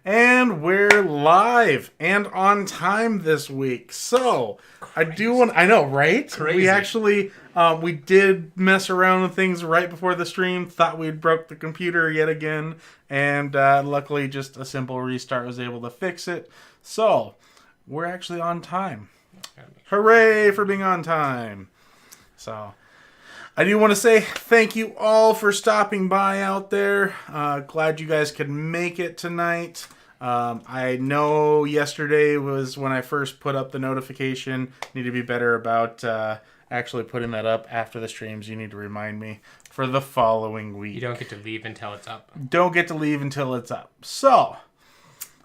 And we're live and on time this week. So, I know, right? Crazy. We actually, we did mess around with things right before the stream. Thought we'd broke the computer yet again. And luckily, just a simple restart was able to fix it. So, we're actually on time. Hooray for being on time. So, I do want to say thank you all for stopping by out there. Glad you guys could make it tonight. I know yesterday was when I first put up the notification. Need to be better about actually putting that up after the streams. You need to remind me for the following week. You don't get to leave until it's up. Don't get to leave until it's up. So,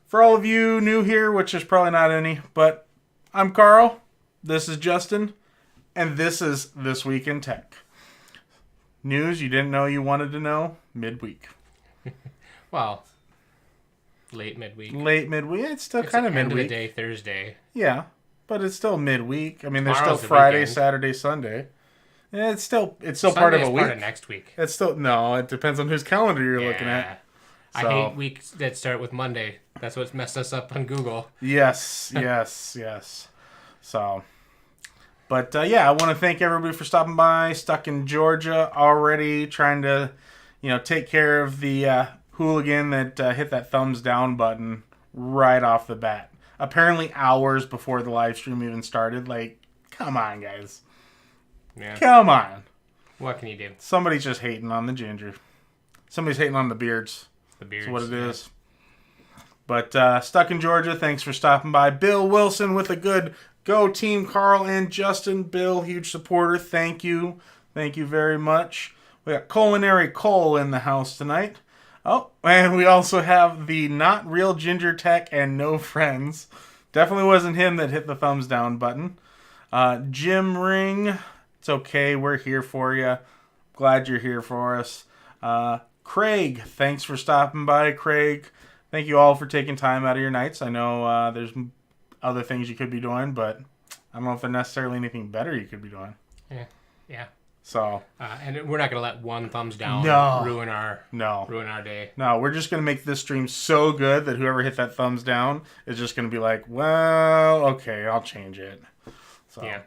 for all of you new here, which is probably not any, but I'm Karl. This is Justin. And this is This Week in Tech. News you didn't know you wanted to know midweek. Well, late midweek. It's still kind of midweek. End of the day, Thursday. Yeah, but it's still midweek. I mean, there's Tomorrow's still the Friday, weekend. Saturday, Sunday. Yeah, it's still Sunday part of a is week. part of next week. It's still no. It depends on whose calendar you're Yeah. looking at. I So- hate weeks that start with Monday. That's what's messed us up on Google. Yes. So, but yeah, I want to thank everybody for stopping by. Stuck in Georgia already, trying to, take care of the hooligan that hit that thumbs down button right off the bat. Apparently, hours before the live stream even started. Like, come on, guys. Yeah. Come on. What can you do? Somebody's just hating on the ginger. Somebody's hating on the beards. The beards. That's what it is. But stuck in Georgia, thanks for stopping by. Bill Wilson with a good go team, Karl and Justin. Bill, huge supporter. Thank you. Thank you very much. We got Culinary Cole in the house tonight. Oh, and we also have the not real Ginger Tech and no friends. Definitely wasn't him that hit the thumbs down button. Jim Ring. It's okay. We're here for you. Glad you're here for us. Craig, thanks for stopping by, Craig. Thank you all for taking time out of your nights. I know there's other things you could be doing, but I don't know if there's necessarily anything better you could be doing. Yeah. So. And we're not gonna let one thumbs down ruin our day. No, we're just gonna make this stream so good that whoever hit that thumbs down is just gonna be like, well, okay, I'll change it. So. Yeah.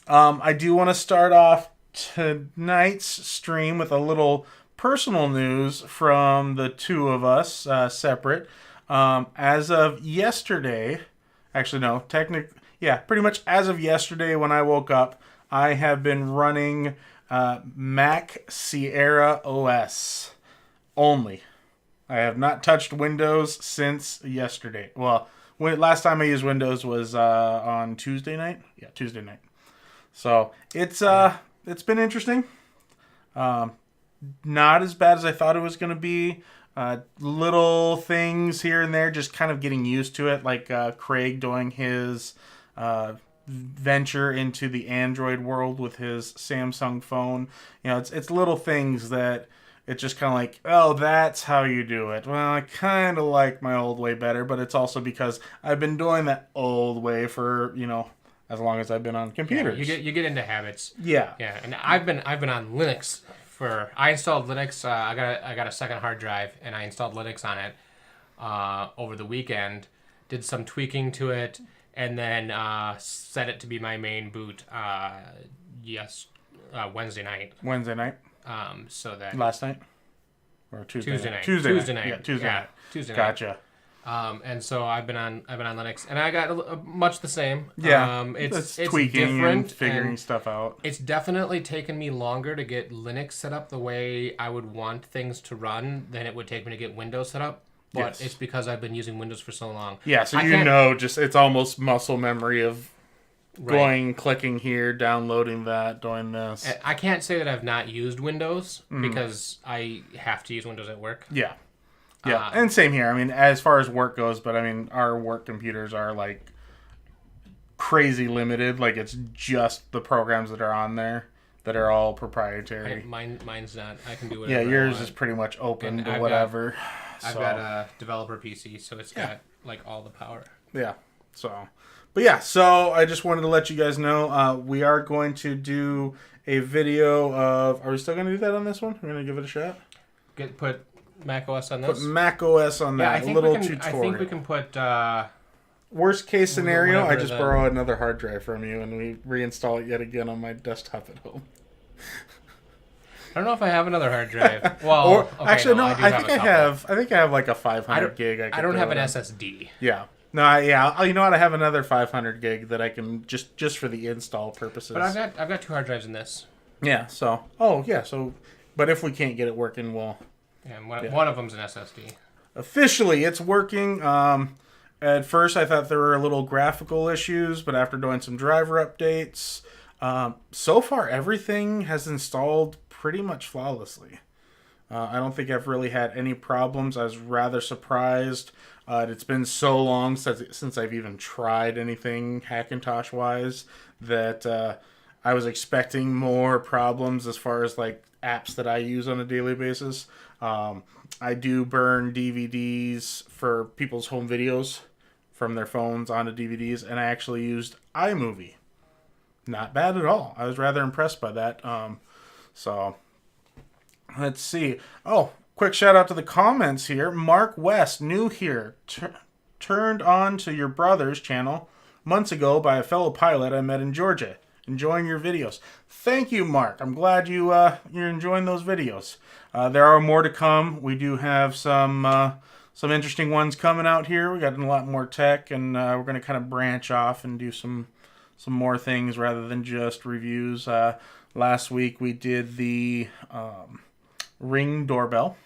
I do want to start off tonight's stream with a little personal news from the two of us, separate. As of yesterday, actually no, pretty much as of yesterday when I woke up, I have been running Mac Sierra OS only. I have not touched Windows since yesterday. Well, last time I used Windows was on Tuesday night. Yeah, Tuesday night. So it's been interesting. Not as bad as I thought it was going to be. Little things here and there, just kind of getting used to it. Like Craig doing his venture into the Android world with his Samsung phone. It's little things that it's just kind of like, oh, that's how you do it. Well, I kind of like my old way better, but it's also because I've been doing that old way for, as long as I've been on computers. Yeah, you get into habits. Yeah. Yeah, and I've been on Linux. I installed Linux. I got a second hard drive, and I installed Linux on it over the weekend. Did some tweaking to it, and then set it to be my main boot. Wednesday night. Wednesday night. So that last night or Tuesday night. Tuesday night. Yeah, Tuesday night. Tuesday night. Gotcha. And so I've been on Linux, and I got much the same. Yeah, it's tweaking different and figuring stuff out. It's definitely taken me longer to get Linux set up the way I would want things to run than it would take me to get Windows set up. But Yes. It's because I've been using Windows for so long. Yeah, so just it's almost muscle memory of going, clicking here, downloading that, doing this. I can't say that I've not used Windows because I have to use Windows at work. Yeah. Yeah, and same here. I mean, as far as work goes, but I mean, our work computers are like crazy limited. Like, it's just the programs that are on there that are all proprietary. Mine's not. I can do whatever. Yeah, yours is pretty much open to whatever. I've got a developer PC, so it's got like all the power. Yeah. So I just wanted to let you guys know we are going to do a video of. Are we still going to do that on this one? We're going to give it a shot. Mac OS on Put this? Mac OS on Yeah, that. A little tutorial. I think we can put. Worst case scenario, I whatever just the- borrow another hard drive from you and we reinstall it yet again on my desktop at home. I don't know if I have another hard drive. Well, Or okay, actually, no. I do I have think a I couple. have. I think I have like a 500 gig. I don't have an SSD. Yeah. No. You know what? I have another 500 gig that I can just for the install purposes. But I've got 2 hard drives in this. Yeah. So. Oh yeah. So. But if we can't get it working, well. And one of them's an SSD. Officially, it's working. At first, I thought there were little graphical issues, but after doing some driver updates, so far everything has installed pretty much flawlessly. I don't think I've really had any problems. I was rather surprised. It's been so long since I've even tried anything Hackintosh-wise that I was expecting more problems as far as like apps that I use on a daily basis. I do burn DVDs for people's home videos from their phones onto DVDs, and I actually used iMovie. Not bad at all. I was rather impressed by that. So, let's see. Oh, quick shout out to the comments here. Mark West, new here, turned on to your brother's channel months ago by a fellow pilot I met in Georgia. Enjoying your videos. Thank you, Mark. I'm glad you're enjoying those videos. There are more to come. We do have some interesting ones coming out here. We got a lot more tech, and we're going to kind of branch off and do some more things rather than just reviews. Last week we did the Ring doorbell.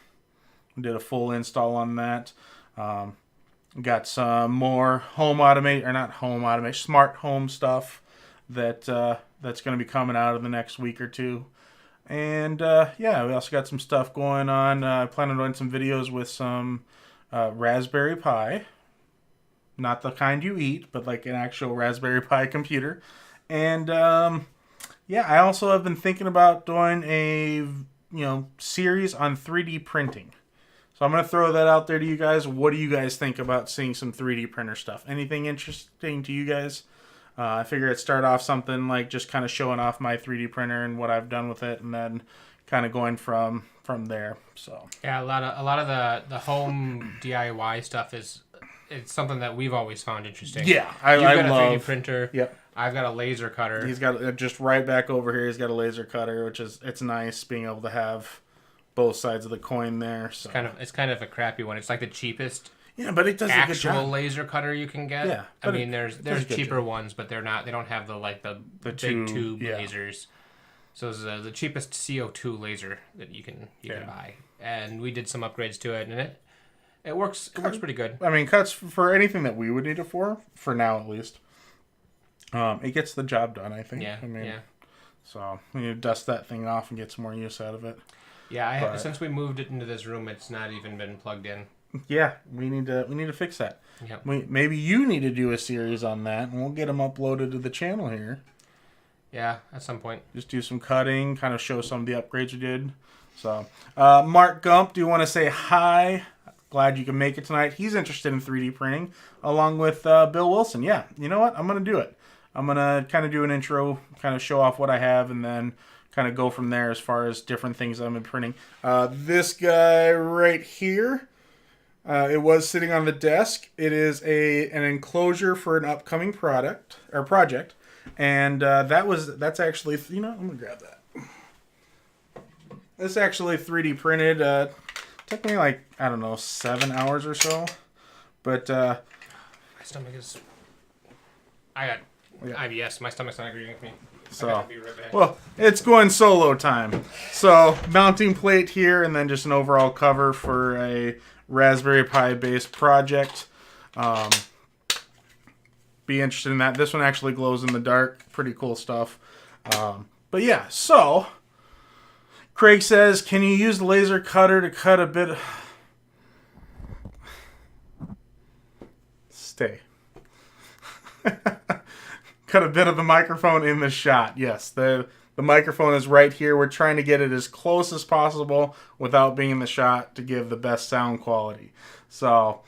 We did a full install on that. Got some more smart home stuff that's going to be coming out in the next week or two. And we also got some stuff going on. I plan on doing some videos with some Raspberry Pi. Not the kind you eat, but like an actual Raspberry Pi computer. And I also have been thinking about doing a series on 3D printing. So I'm going to throw that out there to you guys. What do you guys think about seeing some 3D printer stuff? Anything interesting to you guys? I figure I'd start off something like just kind of showing off my 3D printer and what I've done with it, and then kind of going from there. So yeah, a lot of the home DIY stuff it's something that we've always found interesting. Yeah, I love. You've got a 3D love. printer. Yep. I've got a laser cutter. He's got just right back over here. He's got a laser cutter, which it's nice being able to have both sides of the coin there. So It's kind of a crappy one. It's like the cheapest. Yeah, but it does a good job. Actual laser cutter you can get. Yeah, I mean, there's cheaper job. ones, but they don't have the big tube lasers. So it's the cheapest CO2 laser that you can buy. And we did some upgrades to it, and it works pretty good. I mean, cuts for anything that we would need it for now at least. It gets the job done, I think. Yeah. I mean, so we need to dust that thing off and get some more use out of it. Yeah, since we moved it into this room, it's not even been plugged in. Yeah, we need to fix that. Yep. Maybe you need to do a series on that, and we'll get them uploaded to the channel here. Yeah, at some point. Just do some cutting, kind of show some of the upgrades we did. So, Mark Gump, do you want to say hi? Glad you can make it tonight. He's interested in 3D printing, along with Bill Wilson. Yeah, you know what? I'm going to do it. I'm going to kind of do an intro, kind of show off what I have, and then kind of go from there as far as different things I'm printing. This guy right here. It was sitting on the desk. It is an enclosure for an upcoming project, and that's actually I'm gonna grab that. This actually 3D printed. Took me like 7 hours or so, but my stomach is. I got IBS. My stomach's not agreeing with me. So, I gotta be right back. well, it's going solo time. So, mounting plate here, and then just an overall cover for a Raspberry Pi based project. Be interested in that. This one actually glows in the dark. Pretty cool stuff. But yeah, so Craig says, can you use the laser cutter to cut a bit? Stay. Cut a bit of the microphone in the shot. Yes, the microphone is right here. We're trying to get it as close as possible without being in the shot to give the best sound quality. So,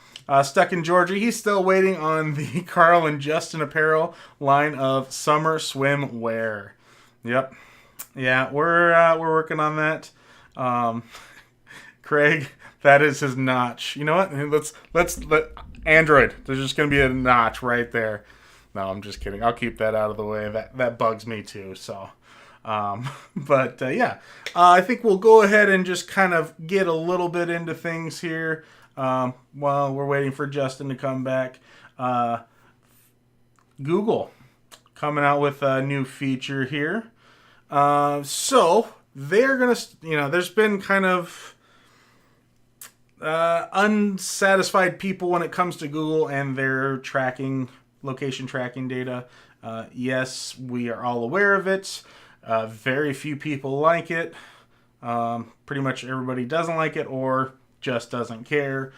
stuck in Georgia. He's still waiting on the Karl and Justin Apparel line of summer swim wear. Yep. Yeah, we're working on that. Craig, that is his notch. You know what? Let Android. There's just gonna be a notch right there. No, I'm just kidding. I'll keep that out of the way. That bugs me too. So, but yeah, I think we'll go ahead and just kind of get a little bit into things here while we're waiting for Justin to come back. Google coming out with a new feature here. So they're gonna, there's been kind of unsatisfied people when it comes to Google and their location tracking data. Yes, we are all aware of it. Very few people like it. Pretty much everybody doesn't like it or just doesn't care.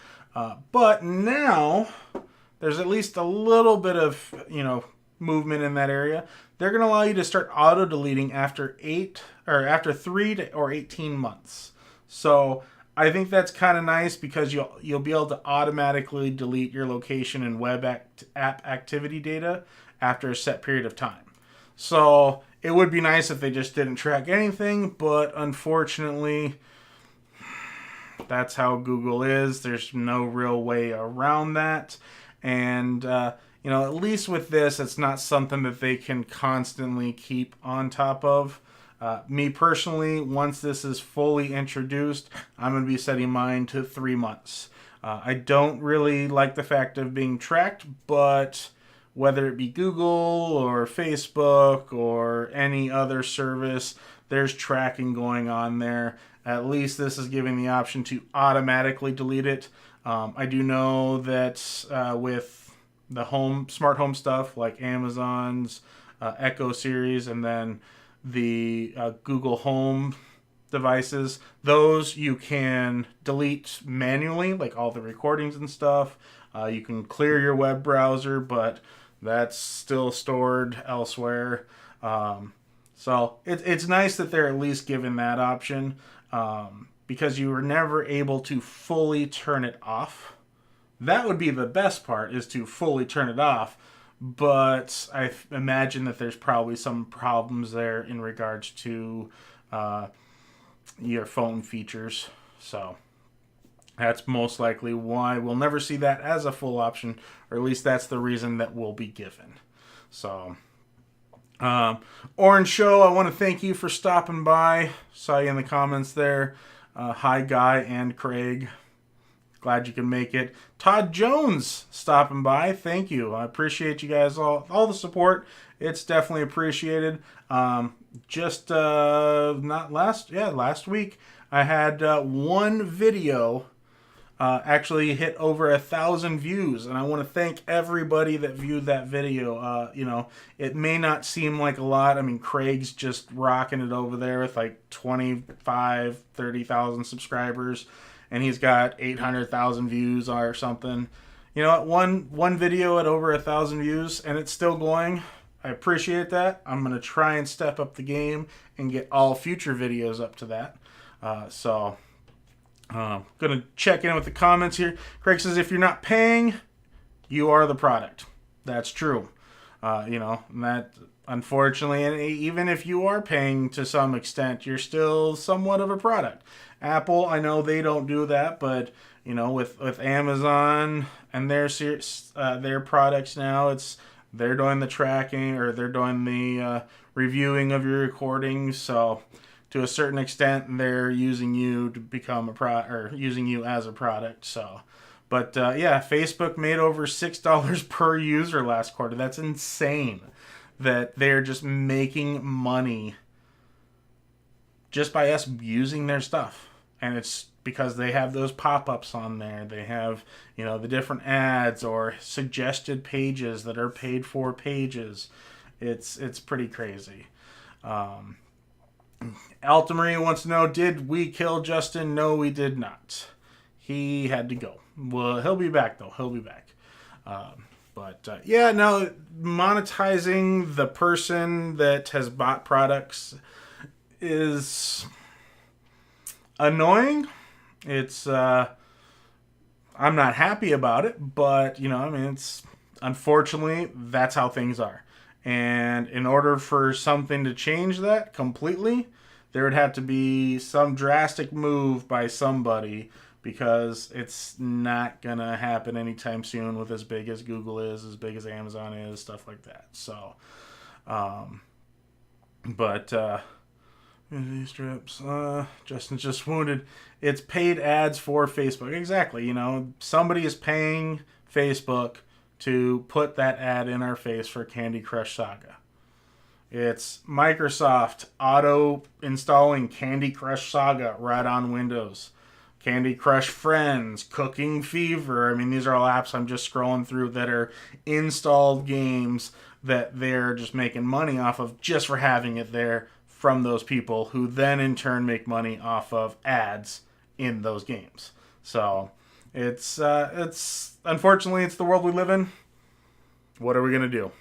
But now there's at least a little bit of, movement in that area. They're going to allow you to start auto deleting after 3 or 18 months. So I think that's kind of nice because you'll be able to automatically delete your location and web app activity data after a set period of time. So it would be nice if they just didn't track anything, but unfortunately, that's how Google is. There's no real way around that. And, at least with this, it's not something that they can constantly keep on top of. Me personally, once this is fully introduced, I'm going to be setting mine to 3 months. I don't really like the fact of being tracked, but whether it be Google or Facebook or any other service, there's tracking going on there. At least this is giving the option to automatically delete it. I do know that with the smart home stuff like Amazon's Echo series and then the Google Home devices, those you can delete manually, like all the recordings and stuff. You can clear your web browser, but that's still stored elsewhere. So it's nice that they're at least given that option because you were never able to fully turn it off. That would be the best part, is to fully turn it off. But I imagine that there's probably some problems there in regards to your phone features. So that's most likely why we'll never see that as a full option, or at least that's the reason that will be given. So, Orange Show, I want to thank you for stopping by. Saw you in the comments there. Hi, Guy and Craig. Glad you can make it. Todd Jones stopping by. Thank you. I appreciate you guys all the support. It's definitely appreciated. Last week I had one video actually hit over 1,000 views, and I want to thank everybody that viewed that video. It may not seem like a lot. I mean, Craig's just rocking it over there with like 30,000 subscribers. And he's got 800,000 views or something. You know what? One video at over 1,000 views, and it's still going. I appreciate that. I'm going to try and step up the game and get all future videos up to that. Going to check in with the comments here. Craig says, if you're not paying, you are the product. That's true. And that, unfortunately, and even if you are paying to some extent, you're still somewhat of a product. Apple, I know they don't do that, but with Amazon and their products now, they're doing the tracking, or they're doing the reviewing of your recordings. So to a certain extent, they're using you to become or using you as a product. So, but Facebook made over $6 per user last quarter. That's insane that they're just making money just by us using their stuff. And it's because they have those pop-ups on there. They have, the different ads or suggested pages that are paid for pages. It's pretty crazy. Altamarie wants to know, did we kill Justin? No, we did not. He had to go. Well, he'll be back, though. He'll be back. Monetizing the person that has bought products is annoying. It's I'm not happy about it, but it's unfortunately that's how things are. And in order for something to change that completely, there would have to be some drastic move by somebody, because it's not going to happen anytime soon with as big as Google is, as big as Amazon is, stuff like that. So, these strips, Justin's just wounded. It's paid ads for Facebook. Exactly. You know, somebody is paying Facebook to put that ad in our face for Candy Crush Saga. It's Microsoft auto installing Candy Crush Saga right on Windows. Candy Crush Friends, Cooking Fever. I mean, these are all apps I'm just scrolling through that are installed games that they're just making money off of just for having it there from those people, who then in turn make money off of ads in those games. So it's unfortunately, it's the world we live in. What are we going to do?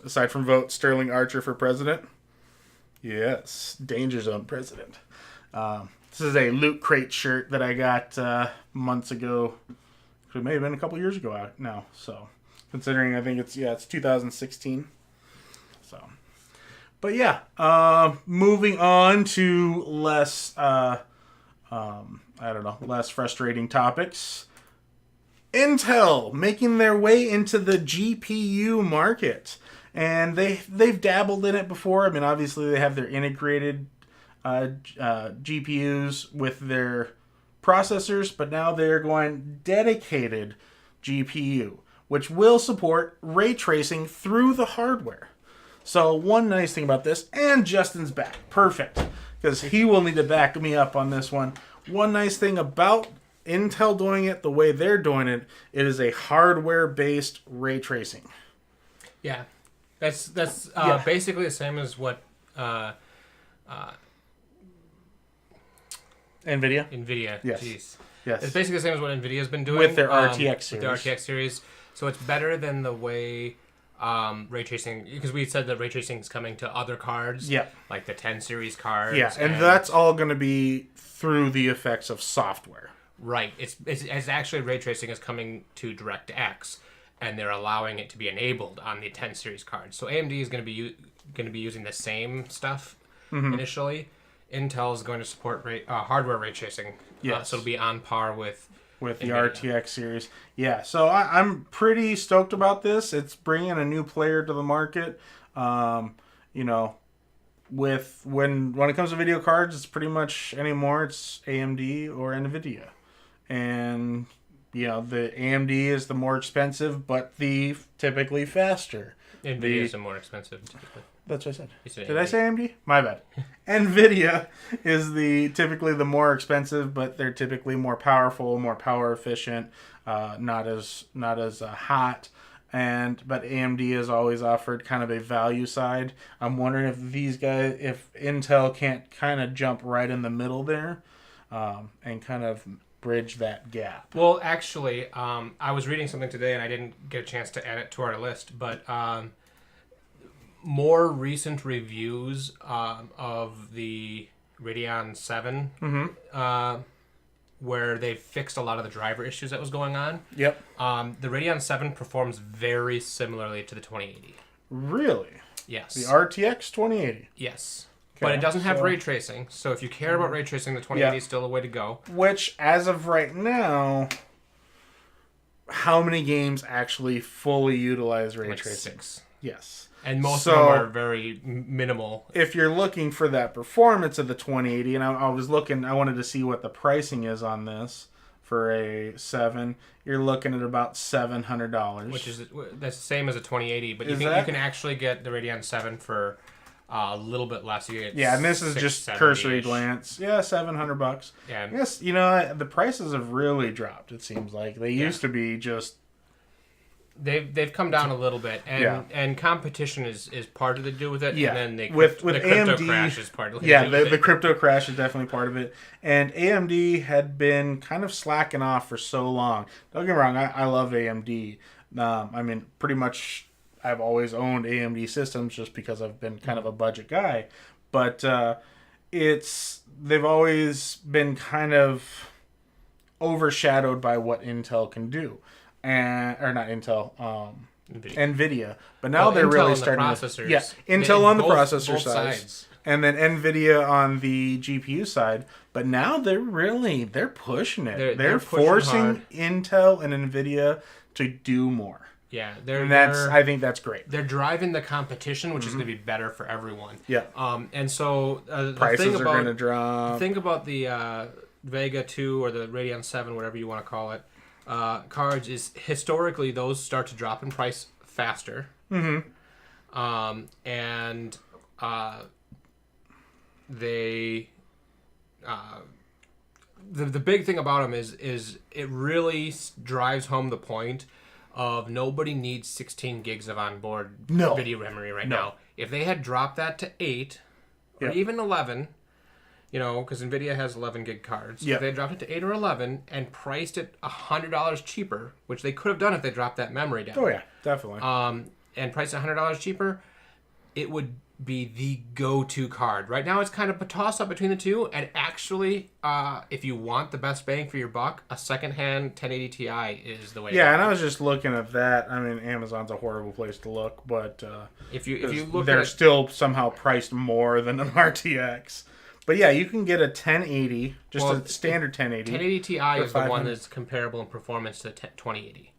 Aside from vote Sterling Archer for president? Yes, Danger Zone president. This is a Loot Crate shirt that I got months ago. It may have been a couple years ago out now. So, considering I think it's 2016. So, but yeah, moving on to less less frustrating topics. Intel making their way into the GPU market, and they've dabbled in it before. I mean, obviously they have their integrated GPUs with their processors, but now they're going dedicated GPU, which will support ray tracing through the hardware. So one nice thing about this, and Justin's back, perfect, because he will need to back me up on this one. One nice thing about Intel doing it the way they're doing it, it is a hardware-based ray tracing. Yeah, that's basically the same as what NVIDIA? Yes. Jeez. Yes. It's basically the same as what NVIDIA's been doing. With their RTX series. With their RTX series. So it's better than the way ray tracing, because we said that ray tracing is coming to other cards. Yeah. Like the 10 series cards. Yeah, and that's all going to be through the effects of software. Right. It's actually ray tracing is coming to DirectX, and they're allowing it to be enabled on the 10 series cards. So AMD is going to be using the same stuff initially. Intel is going to support hardware ray tracing. Yes. So it'll be on par with the RTX series. Yeah, so I'm pretty stoked about this. It's bringing a new player to the market. When it comes to video cards, it's pretty much anymore it's AMD or NVIDIA. And, the AMD is the more expensive, but the typically faster. NVIDIA is the more expensive, typically. That's what I said. Did AMD. I say AMD? My bad. NVIDIA is typically the more expensive, but they're typically more powerful, more power efficient, not as hot. But AMD has always offered kind of a value side. I'm wondering if Intel can't kind of jump right in the middle there, and kind of bridge that gap. Well, actually, I was reading something today, and I didn't get a chance to add it to our list, but more recent reviews of the Radeon 7, where they've fixed a lot of the driver issues that was going on. Yep. The Radeon 7 performs very similarly to the 2080. Really? Yes. The RTX 2080? Yes. Okay, But it doesn't have ray tracing, so if you care about ray tracing, the 2080 is still the way to go. Which, as of right now, how many games actually fully utilize ray tracing? 6. Yes. And most of them are very minimal. If you're looking for that performance of the 2080, and I wanted to see what the pricing is on this for a 7, you're looking at about $700. Which is that's the same as a 2080, but you can actually get the Radeon 7 for a little bit less. And this is just cursory glance. Yeah, $700. Yeah. Yes, the prices have really dropped. It seems like they used to be just. They've come down a little bit, and competition is part of the do with it. Yeah, and then with the AMD, crypto crash is part of it. Yeah, the crypto crash is definitely part of it. And AMD had been kind of slacking off for so long. Don't get me wrong, I love AMD. Pretty much I've always owned AMD systems just because I've been kind of a budget guy. But they've always been kind of overshadowed by what Intel can do. Or not Intel, NVIDIA. But now they're Intel really on starting the processors. Intel on the processor both side. sides. and then NVIDIA on the GPU side. But now they're pushing it. They're pushing forcing hard. Intel and NVIDIA to do more. Yeah, I think that's great. They're driving the competition, which is going to be better for everyone. Yeah. And so Prices are going to drop. Think about the Vega 2 or the Radeon 7, whatever you want to call it, cards is historically those start to drop in price faster. Mm-hmm. And they the big thing about them is it really drives home the point of nobody needs 16 gigs of onboard video memory right now. If they had dropped that to 8 or even 11, because NVIDIA has 11 gig cards. If they dropped it to 8 or 11 and priced it $100 cheaper, which they could have done if they dropped that memory down. Oh, yeah, definitely. And priced $100 cheaper, it would be the go-to card. Right now, it's kind of a toss-up between the two. And actually, if you want the best bang for your buck, a second-hand 1080 Ti is the way to go. Yeah, and I was just looking at that. I mean, Amazon's a horrible place to look, but if you look, they're still somehow priced more than an RTX. But yeah, you can get a 1080, a standard 1080. 1080 Ti is the one that's comparable in performance to 2080.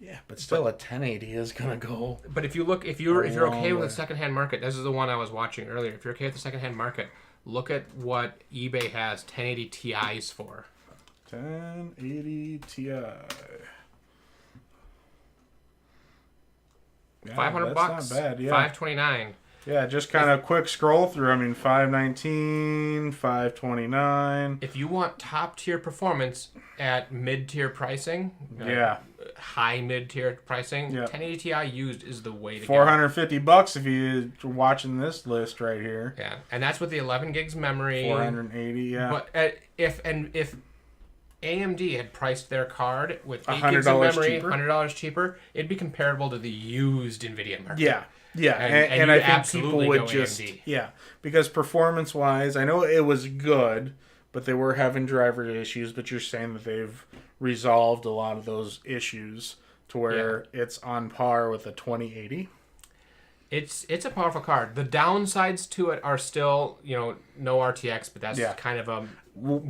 Yeah, but still a 1080 is gonna go. But if you're okay with the secondhand market, this is the one I was watching earlier. If you're okay with the secondhand market, look at what eBay has 1080 Ti's for. 1080 Ti. Yeah, $500. Not bad. Yeah, $529. Yeah, just kind of quick scroll through. I mean, 519, 529. If you want top tier performance at mid tier pricing, high mid tier pricing, 1080 Ti used is the way to go. $450 if you're watching this list right here. Yeah, and that's with the 11 gigs memory. 480. Yeah. But if AMD had priced their card with 8 gigs of memory, $100 cheaper, it'd be comparable to the used NVIDIA market. Yeah. Yeah, and I think people would just AMD. Because performance-wise, I know it was good, but they were having driver issues. But you're saying that they've resolved a lot of those issues to where it's on par with a 2080. It's a powerful card. The downsides to it are still no RTX, but that's kind of a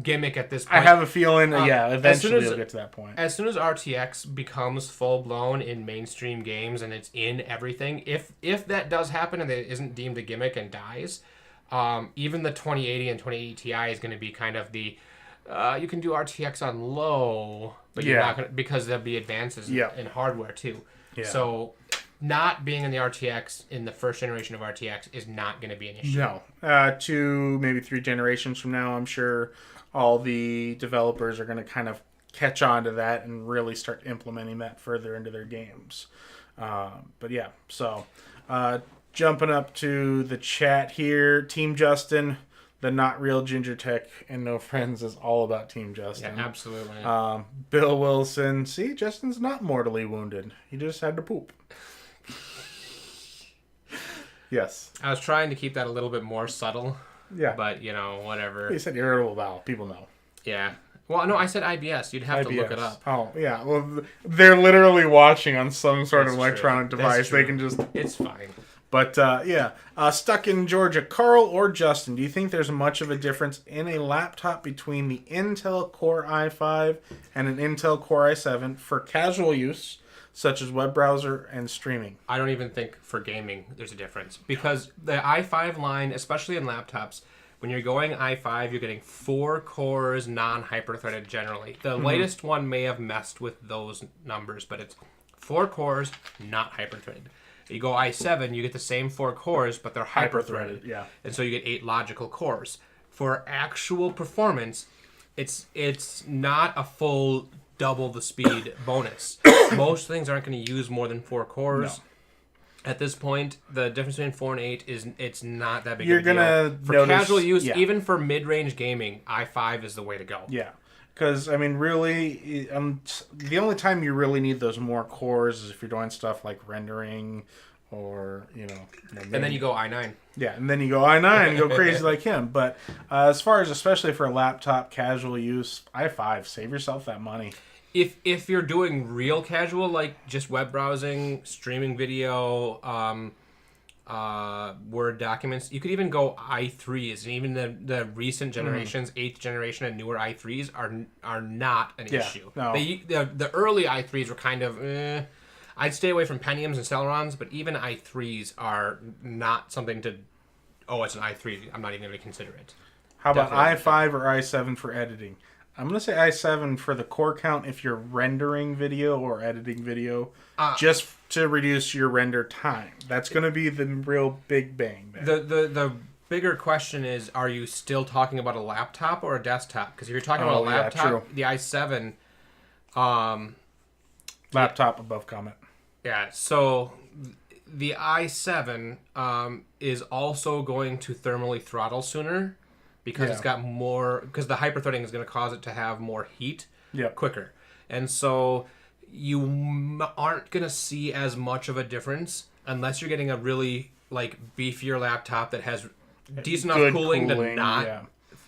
gimmick at this point. I have a feeling, eventually we'll get to that point. As soon as RTX becomes full blown in mainstream games and it's in everything, if that does happen and it isn't deemed a gimmick and dies, even the 2080 and 2080 Ti is going to be kind of the you can do RTX on low, but you're not going to, because there'll be advances in hardware too. Yeah. So not being in the RTX in the first generation of RTX is not going to be an issue. No. 2, maybe 3 generations from now, I'm sure all the developers are going to kind of catch on to that and really start implementing that further into their games. But yeah, so jumping up to the chat here, Team Justin, the Not Real Ginger Tech and No Friends is all about Team Justin. Yeah, absolutely. Bill Wilson, see, Justin's not mortally wounded. He just had to poop. Yes. I was trying to keep that a little bit more subtle. Yeah. But, whatever. You said irritable bowel. People know. Yeah. Well, no, I said IBS. You'd have to look it up. Oh, yeah. Well, they're literally watching on some sort of electronic device. They can just... It's fine. But, stuck in Georgia, Karl or Justin, do you think there's much of a difference in a laptop between the Intel Core i5 and an Intel Core i7 for casual use, such as web browser and streaming? I don't even think for gaming there's a difference. Because the i5 line, especially in laptops, when you're going i5, you're getting 4 cores, non-hyper-threaded generally. The latest one may have messed with those numbers, but it's 4 cores, not hyper-threaded. You go i7, you get the same 4 cores, but they're hyper-threaded. Yeah. And so you get 8 logical cores. For actual performance, it's not a full double the speed bonus. Most things aren't going to use more than 4 cores. No. At this point, the difference between 4 and 8 it's not that big of a deal. You're going to for casual use, even for mid-range gaming, i5 is the way to go. Yeah. Because, I mean, really, the only time you really need those more cores is if you're doing stuff like rendering or, and then you go i9. Yeah, and then you go i9 and go crazy like him. But as far as, especially for a laptop casual use, i5, save yourself that money. If you're doing real casual, like just web browsing, streaming video, Word documents. You could even go i3s, and even the recent generations, 8th generation and newer i3s are not an issue. No. The early i3s were kind of. I'd stay away from Pentiums and Celerons, but even i3s are not something to. Oh, it's an i3. I'm not even going to consider it. How about Definitely. i5 or i7 for editing? I'm going to say i7 for the core count if you're rendering video or editing video, just to reduce your render time. That's going to be the real big bang there. The bigger question is, are you still talking about a laptop or a desktop? Because if you're talking about a laptop, the i7... Laptop above comment. Yeah, so the i7 is also going to thermally throttle sooner because it's got more... Because the hyperthreading is going to cause it to have more heat quicker. And so you aren't going to see as much of a difference unless you're getting a really beefier laptop that has decent enough cooling to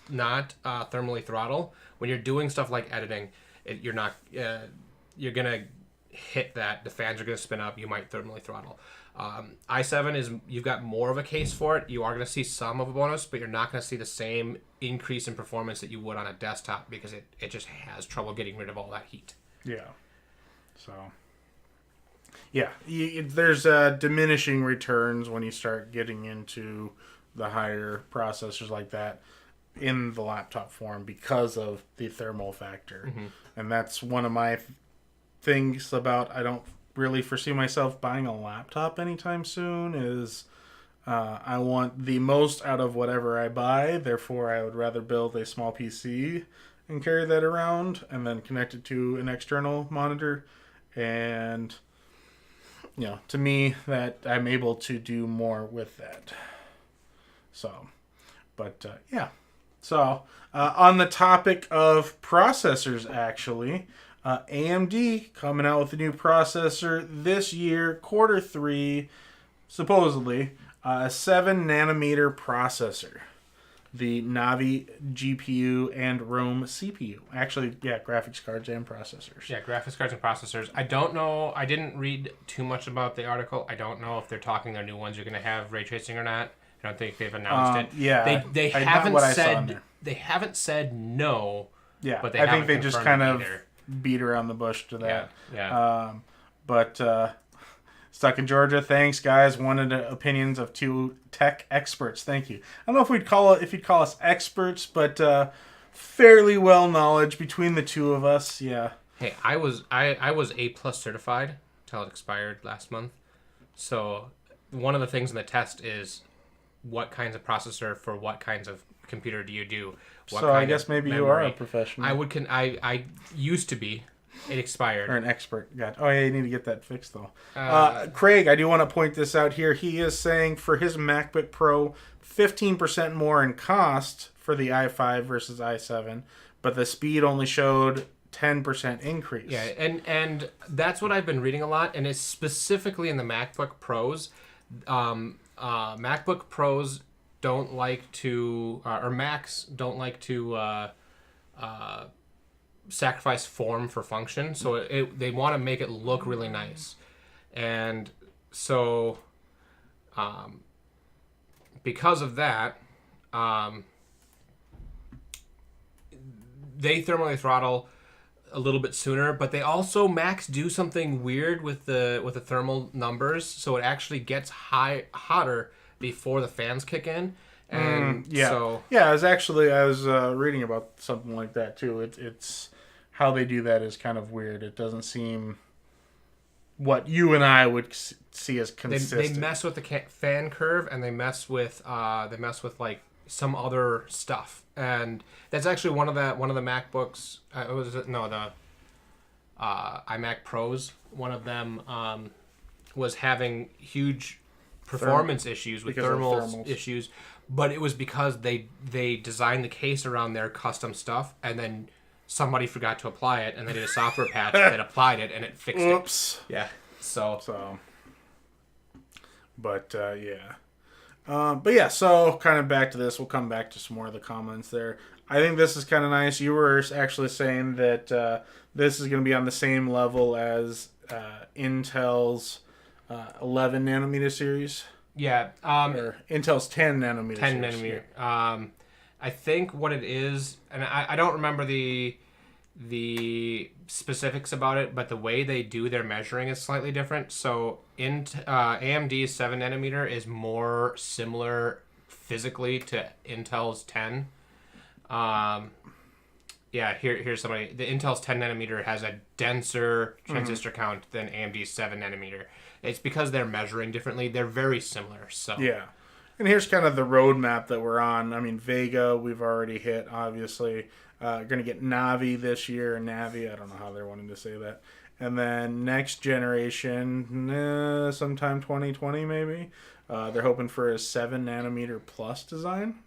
not thermally throttle. When you're doing stuff like editing, you're not... you're going to hit that. The fans are going to spin up. You might thermally throttle. i7 is, you've got more of a case for it. You are going to see some of a bonus, but you're not going to see the same increase in performance that you would on a desktop because it just has trouble getting rid of all that heat. Yeah. So, yeah, there's diminishing returns when you start getting into the higher processors like that in the laptop form because of the thermal factor. Mm-hmm. And that's one of my things about I don't really foresee myself buying a laptop anytime soon is I want the most out of whatever I buy. Therefore, I would rather build a small PC and carry that around and then connect it to an external monitor. And, to me, that I'm able to do more with that. So, but, yeah. So, on the topic of processors, actually, AMD coming out with a new processor this year, Q3, supposedly, a 7-nanometer processor. The Navi GPU and Rome CPU. Actually, graphics cards and processors. Yeah, graphics cards and processors. I don't know. I didn't read too much about the article. I don't know if they're talking their new ones are going to have ray tracing or not. I don't think they've announced it. Yeah, they haven't said they haven't said no. Yeah, but I think they just kind of beat around the bush to that. Yeah. But Stuck in Georgia, thanks guys. Wanted opinions of two tech experts. Thank you. I don't know if you'd call us experts, but fairly well knowledge between the two of us. Yeah. Hey, I was A+ certified until it expired last month. So one of the things in the test is what kinds of processor for what kinds of computer do you do? So I guess maybe you are a professional. I used to be. It expired. Or an expert. Gotcha. Oh, yeah, you need to get that fixed, though. Craig, I do want to point this out here. He is saying for his MacBook Pro, 15% more in cost for the i5 versus i7, but the speed only showed 10% increase. Yeah, and that's what I've been reading a lot, and it's specifically in the MacBook Pros. MacBook Pros don't like to, or Macs don't like to sacrifice form for function, so they want to make it look really nice, and so because of that, they thermally throttle a little bit sooner, but they also Macs do something weird with the thermal numbers, so it actually gets hotter before the fans kick in. And I was reading about something like that too. It's how they do that is kind of weird. It doesn't seem what you and I would see as consistent. They mess with the fan curve, and they mess with like some other stuff. And that's actually one of the MacBooks. The iMac Pros. One of them was having huge performance issues with thermal issues, but it was because they designed the case around their custom stuff, and then somebody forgot to apply it, and they did a software patch that applied it, and it fixed it. Oops. Yeah. So. But so kind of back to this. We'll come back to some more of the comments there. I think this is kind of nice. You were actually saying that this is going to be on the same level as Intel's 11 nanometer series. Yeah. Or Intel's 10 nanometer. 10 series, nanometer. yeah. I think what it is, and I don't remember the specifics about it, but the way they do their measuring is slightly different. So AMD's 7 nanometer is more similar physically to Intel's 10. Yeah, here's somebody. The Intel's 10 nanometer has a denser transistor count than AMD's 7 nanometer. It's because they're measuring differently. They're very similar. So Yeah. And here's kind of the roadmap that we're on. I mean, Vega, we've already hit, obviously. Going to get Navi this year. Navi, I don't know how they're wanting to say that. And then next generation, sometime 2020 maybe. They're hoping for a 7 nanometer plus design.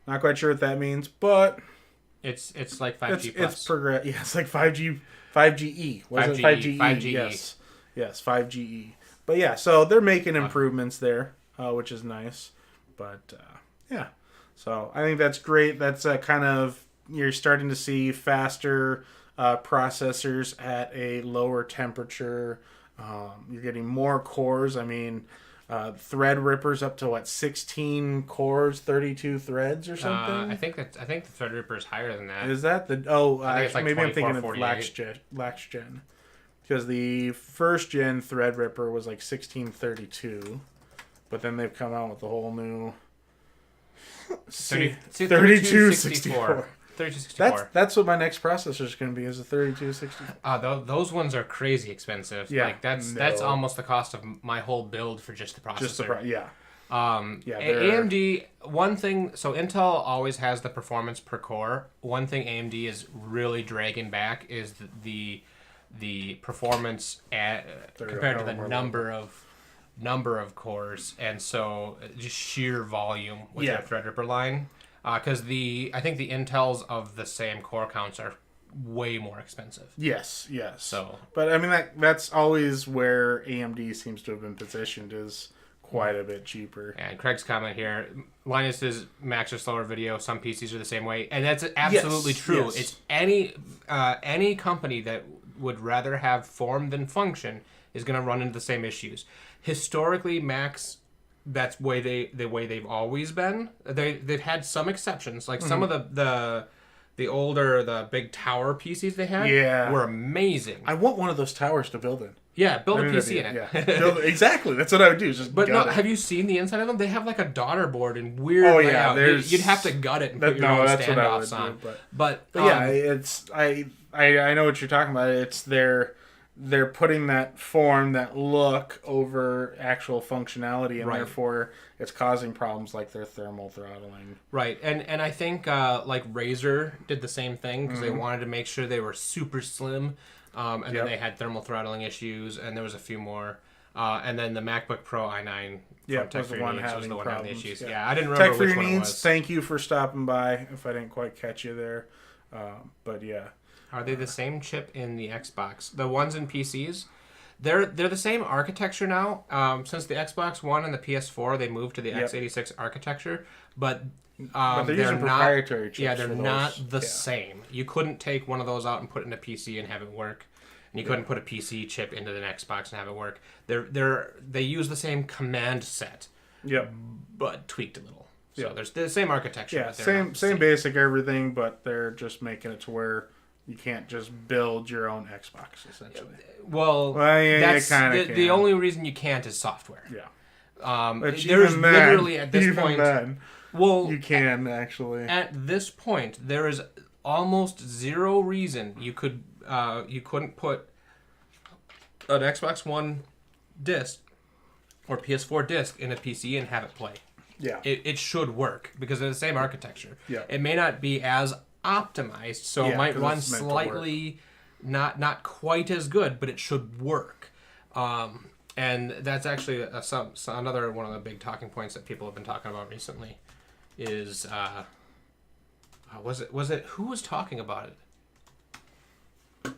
Not quite sure what that means, but it's like 5G plus. Yeah, it's like 5GE. Was it 5GE? 5GE. Yes, 5GE. But yeah, so they're making improvements there, which is nice. But yeah, so I think that's great. That's kind of, you're starting to see faster processors at a lower temperature. You're getting more cores. I mean, Threadripper's up to what, 16 cores, 32 threads or something? I think the Threadripper is higher than that. Is that the? I think it's like maybe I'm thinking of 48. Lax Gen, because the first gen Threadripper was like 1632, but then they've come out with a whole new 3264. 3264. That's what my next processor is going to be, is a 3264. Those ones are crazy expensive. Yeah, like that's almost the cost of my whole build for just the processor. AMD, one thing, so Intel always has the performance per core. One thing AMD is really dragging back is the performance compared to the number of cores, and so just sheer volume with their Threadripper line. Because I think the Intels of the same core counts are way more expensive. Yes. So, but I mean that's always where AMD seems to have been positioned, is quite a bit cheaper. And Craig's comment here, Linus's Max or slower video. Some PCs are the same way, and that's absolutely true. Yes. It's any company that would rather have form than function is going to run into the same issues. Historically, Macs, that's the way they've always been. They've had some exceptions, like some of the older, the big tower PCs they had were amazing. I want one of those towers to build in. Yeah, build a PC in it. Yeah. Exactly, that's what I would do. Have you seen the inside of them? They have like a daughter board and weird layout. You'd have to gut it and put your own standoffs on. But yeah, it's I know what you're talking about. It's they're putting that form, that look over actual functionality, and therefore it's causing problems like their thermal throttling. Right, and I think like Razer did the same thing because they wanted to make sure they were super slim, and then they had thermal throttling issues, and there was a few more. And then the MacBook Pro i9 from Tech for Your Needs was the one having the issues. Yeah, I didn't remember which one it was. Thank you for stopping by, if I didn't quite catch you there. But yeah. Are they the same chip in the Xbox? The ones in PCs, they're the same architecture now. Since the Xbox One and the PS4, they moved to the x86 architecture, but they're using proprietary chips. Yeah, they're not the same. You couldn't take one of those out and put it in a PC and have it work, and you couldn't put a PC chip into the Xbox and have it work. They use the same command set, but tweaked a little. So there's the same architecture. Yeah, same basic everything, but they're just making it to where you can't just build your own Xbox, essentially. Well that's the only reason you can't is software. Yeah. There's literally at this point. You can actually. At this point, there is almost zero reason you couldn't put an Xbox One disc or PS4 disc in a PC and have it play. Yeah. It should work because they're the same architecture. Yeah. It may not be as optimized, so it might run slightly not quite as good, but it should work. And that's actually another one of the big talking points that people have been talking about recently is was it who was talking about it?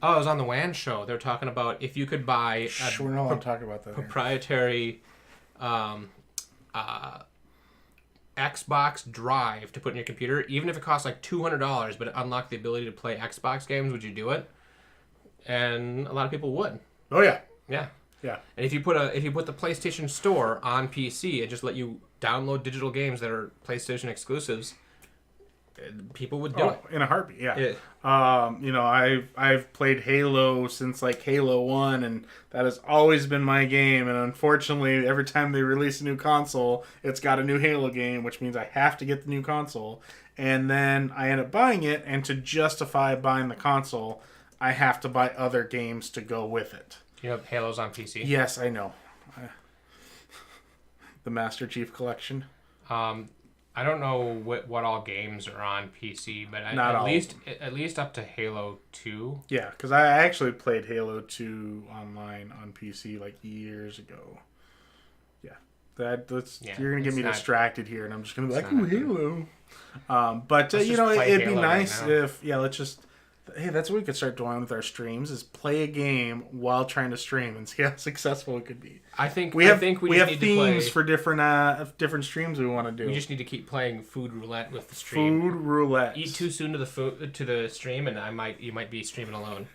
Oh, it was on the WAN show. They were talking about if you could buy we're not allowed to talk about that proprietary Xbox drive to put in your computer, even if it costs like $200, but it unlocked the ability to play Xbox games, would you do it? And a lot of people would. Oh yeah. Yeah. Yeah. And if you put the PlayStation Store on PC and just let you download digital games that are PlayStation exclusives, people would do it in a heartbeat. Yeah. Yeah. I've played Halo since like Halo 1, and that has always been my game. And unfortunately, every time they release a new console, it's got a new Halo game, which means I have to get the new console. And then I end up buying it, and to justify buying the console, I have to buy other games to go with it. You know, Halo's on PC. Yes, I know. The Master Chief Collection. I don't know what all games are on PC, but at least up to Halo 2. Yeah, because I actually played Halo 2 online on PC like years ago. Yeah, you're gonna get me distracted here, and I'm just gonna be like, "Ooh, Halo." But it'd be nice if let's just. Hey, that's what we could start doing with our streams: is play a game while trying to stream and see how successful it could be. I think we have themes for different streams we want to do. We just need to keep playing food roulette with the stream. Food roulette. Eat too soon to the stream, and you might be streaming alone.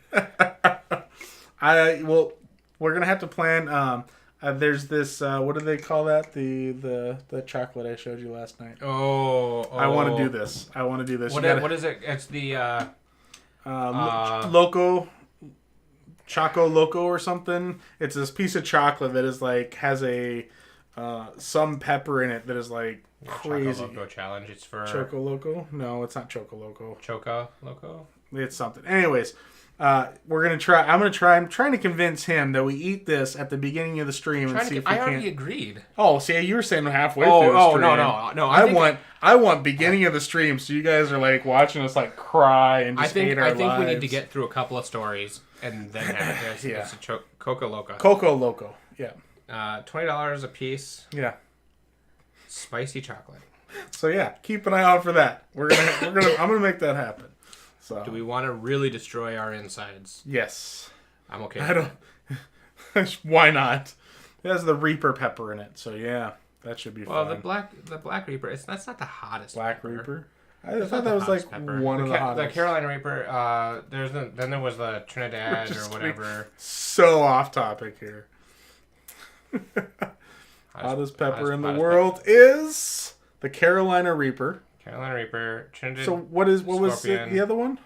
We're gonna have to plan. There's this. What do they call that? The chocolate I showed you last night. Oh. I want to do this. What is it? It's the. Choco Loco or something. It's this piece of chocolate that is like has a some pepper in it that is like crazy. Choco Loco challenge. It's for Choco Loco. No, it's not Choco Loco. Choco Loco. It's something. Anyways, we're gonna try. I'm trying to convince him that we eat this at the beginning of the stream and see if we can. I already agreed. Oh, see, you were saying halfway through the stream. No. I want beginning of the stream, so you guys are like watching us like cry and just hate our lives. I think we need to get through a couple of stories and then have it. It's a Coco Loco. Coco Loco. Yeah. $20 a piece. Yeah. Spicy chocolate. So yeah, keep an eye out for that. I'm gonna make that happen. So. Do we want to really destroy our insides? Yes. I'm okay. I don't. Why not? It has the Reaper pepper in it, so yeah, that should be fun. Well, the Black Reaper. That's not the hottest. Black pepper. Reaper. I thought that was like pepper. one of the hottest. The Carolina Reaper. Then there was the Trinidad or whatever. So off topic here. Hottest pepper in the world is the Carolina Reaper. Carolina Reaper, Trinidad. So what was the other one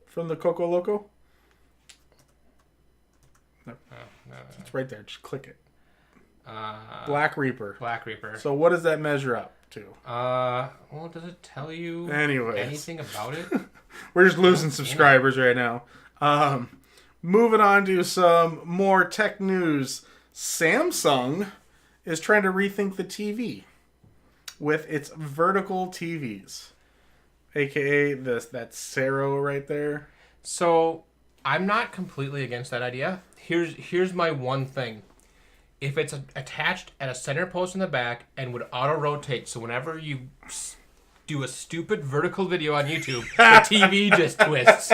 from the Coco Loco? No. It's right there. Just click it. Black Reaper. Black Reaper. So what does that measure up to? Well, does it tell you anything about it? We're just losing subscribers right now. Moving on to some more tech news. Samsung is trying to rethink the TV with its vertical TVs, aka that Sero right there. So I'm not completely against that idea. Here's my one thing. If it's attached at a center post in the back and would auto rotate, so whenever you do a stupid vertical video on YouTube, the TV just twists,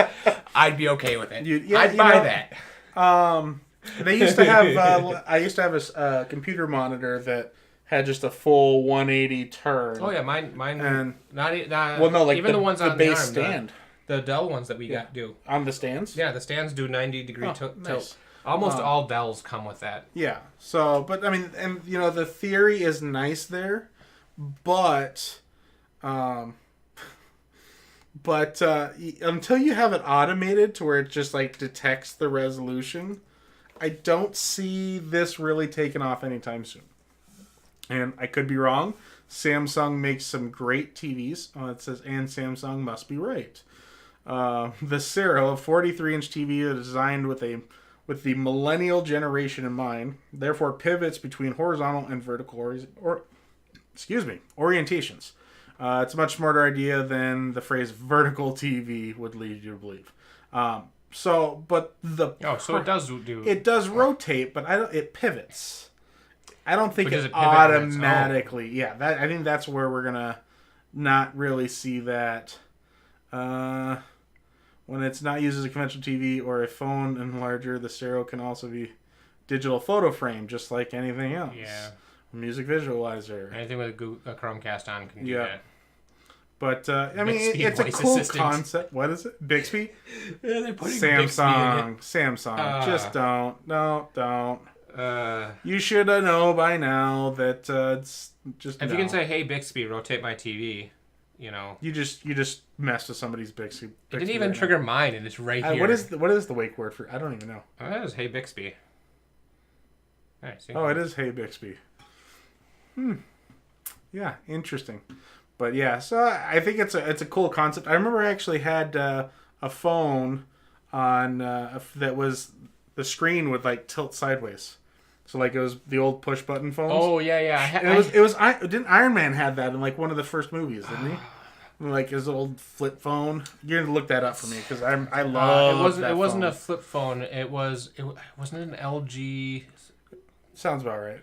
I'd be okay with it. I'd buy that. They used to have. I used to have a computer monitor that had just a full 180 turn. Oh yeah, mine. And Even the ones on the base arm, stand. The Dell ones that we got do on the stands. Yeah, the stands do 90-degree tilt. Nice. Almost all Dells come with that. Yeah. So, but I mean, and the theory is nice there, but until you have it automated to where it just like detects the resolution, I don't see this really taking off anytime soon. And I could be wrong. Samsung makes some great TVs. It says, and Samsung must be right. The Sero, a 43-inch TV, is designed with the millennial generation in mind, therefore pivots between horizontal and vertical orientations. It's a much smarter idea than the phrase vertical TV would lead you to believe. So it does do. It does rotate, but it pivots. I don't think it automatically. Yeah, I think that's where we're gonna not really see that. When it's not used as a conventional TV or a phone enlarger, the Stereo can also be digital photo frame, just like anything else. Yeah. A music visualizer. Anything with a Chromecast on can do that. But, I mean, it's a cool concept. What is it? Bixby? Yeah, they're putting Samsung. Bixby in it. Samsung. Just don't. No, don't. You should know by now that it's just. If no. you can say, "Hey Bixby, rotate my TV," you know. You just messed with somebody's Bixby. It didn't even trigger mine, and it's right here. What is the wake word for? I don't even know. Oh, that is "Hey Bixby." All right, see? Oh, it is Hey Bixby. Yeah, interesting. But yeah, so I think it's a cool concept. I remember I actually had a phone on that was the screen would like tilt sideways. So like it was the old push button phones. Oh yeah. Didn't Iron Man had that in like one of the first movies, didn't he? Like his old flip phone. You're gonna look that up for me because I love it wasn't phone. a flip phone. It wasn't an LG. Sounds about right.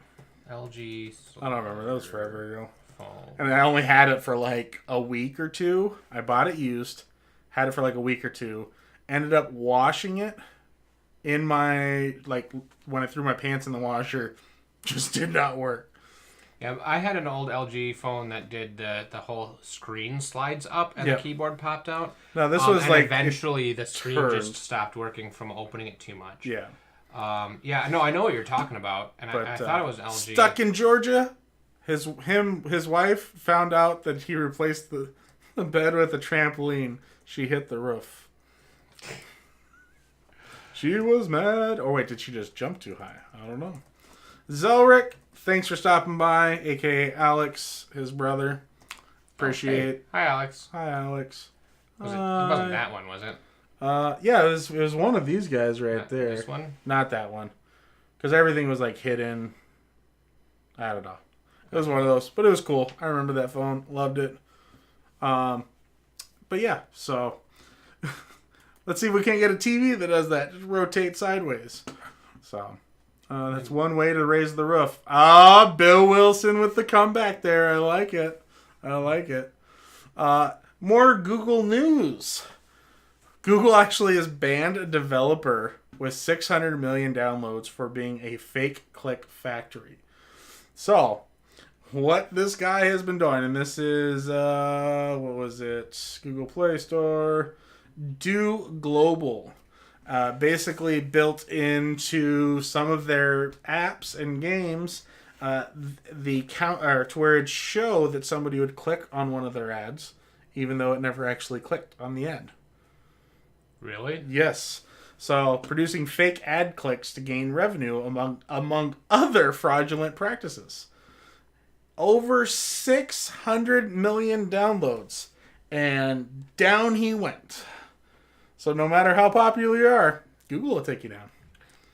LG. I don't remember. That was forever ago. Phone. And I only had it for like a week or two. I bought it used, had it for like a week or two, ended up washing it in my, like, when I threw my pants in the washer, just did not work. Yeah, I had an old LG phone that did the whole screen slides up and the keyboard popped out. No, this was and like eventually the screen just stopped working from opening it too much. Yeah. No, I know what you're talking about, and I thought it was LG. Stuck in Georgia, his wife found out that he replaced the bed with a trampoline. She hit the roof. She was mad. Or wait, did she just jump too high? I don't know. Zelric, thanks for stopping by, aka Alex, his brother. Appreciate. Okay. Hi, Alex. Hi, Alex. It wasn't that one, was it? Yeah, it was one of these guys right there. This one? Not that one, because everything was like hidden. I don't know. It was one of those, but it was cool. I remember that phone, loved it. But yeah, so let's see if we can't get a TV that does that. Just rotate sideways. So that's one way to raise the roof. Bill Wilson with the comeback there. I like it. More Google news. Google actually has banned a developer with 600 million downloads for being a fake click factory. So, what this guy has been doing, and this is, what was it? Google Play Store. Do Global. Basically built into some of their apps and games, the count, or to where it show that somebody would click on one of their ads, even though it never actually clicked on the ad. Really? Yes. So, producing fake ad clicks to gain revenue among other fraudulent practices. Over 600 million downloads. And down he went. So, no matter how popular you are, Google will take you down.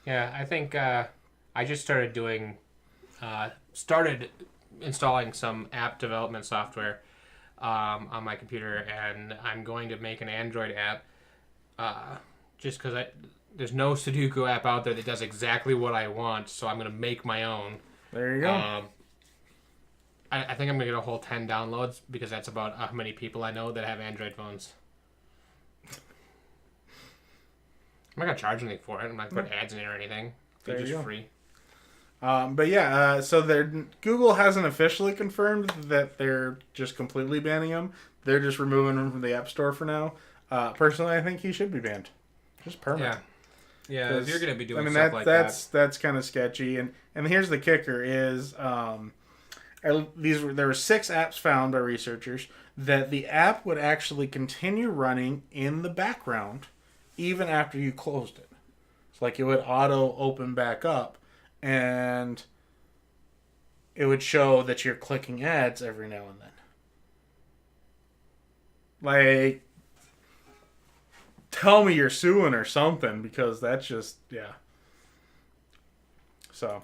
Yeah, I think I just started installing some app development software on my computer, and I'm going to make an Android app. Just because there's no Sudoku app out there that does exactly what I want, so I'm going to make my own. There you go. I think I'm going to get a whole 10 downloads because that's about how many people I know that have Android phones. I'm not going to charge anything for it. I'm not going to put ads in it or anything. They're just free. But yeah, so Google hasn't officially confirmed that they're just completely banning them. They're just removing them from the App Store for now. Personally, I think he should be banned. Just permanent. Yeah, if you're going to be doing stuff like that. That's kind of sketchy. And here's the kicker is there were 6 apps found by researchers that the app would actually continue running in the background even after you closed it. It's like it would auto open back up and it would show that you're clicking ads every now and then. Like, tell me you're suing or something, because that's just, yeah. So,